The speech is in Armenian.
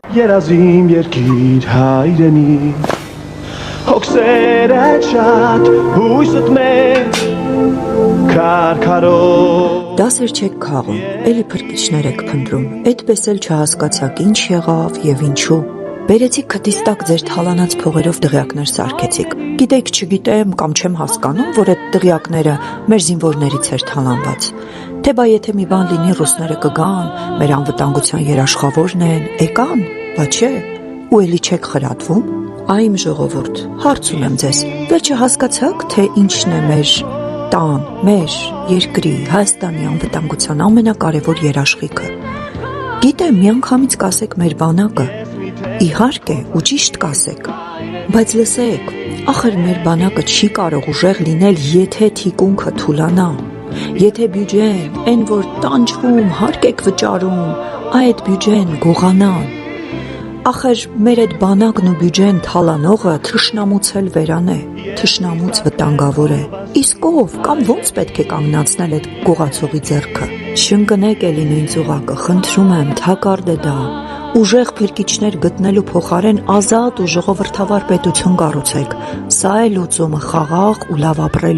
Երազիմ երկիր հայրենի Հոգսերը շատ հույսըտ մեծ Քարքարով Դասեր չեք քաղում, էլի փրկիչներ եք փնտրում, այդպես էլ չհասկացաք ինչ եղավ եւ ինչու։ Բերեցիք քթից տակ ձեր թալանած փողերով դղյակներ սարքեցիք։ Գիտեք, չգիտեմ կամ չեմ հասկանում, որ այդ դղյակները մեր զինվորներից էր թալանված։ Թե բա եթե մի բան լինի, ռուսները կգան, մեր անվտանգության երաշխավորն են, եկան, բա չէ, ու էլի չեք խրատվում։ Այ իմ ժողովուրդ, հարց ունեմ ձեզ, վերջը հասկացաք, թե ինչն է մեր տան, մեր երկրի, Հայաստանի անվտանգության ամենակարևոր երաշխիքը։ Գիտեմ, միանգամից կասեք մեր բանակը, իհարկե, ու ճիշտ կասեք, բայց լսեք, ախր մեր բանակը չի կարող ուժեղ լինել, եթե թիկունքը թուլանա, եթե բյուջեն, այն որ տանջվում, հարկ եք վճարում, այդ բյուջեն գողանա։ Ախր մեր այդ բանակն ու բյուջեն թալանողը թշնամուց էլ վերան է, թշնամուց վտանգավոր է։ Իսկ ով կամ ոնց պետք է կանգնացնել այդ գողացողի ձեռքը։ Չընկնեք էլի նույն ծուղակը, խնդրում եմ, թակարդ է դա։ Ուժեղ փրկիչներ գտնելու փոխարեն ազատ ու ժողովրդավար պետություն կառուցեք։ Սա է լուծումը խաղաղ ու լավ ապրելու։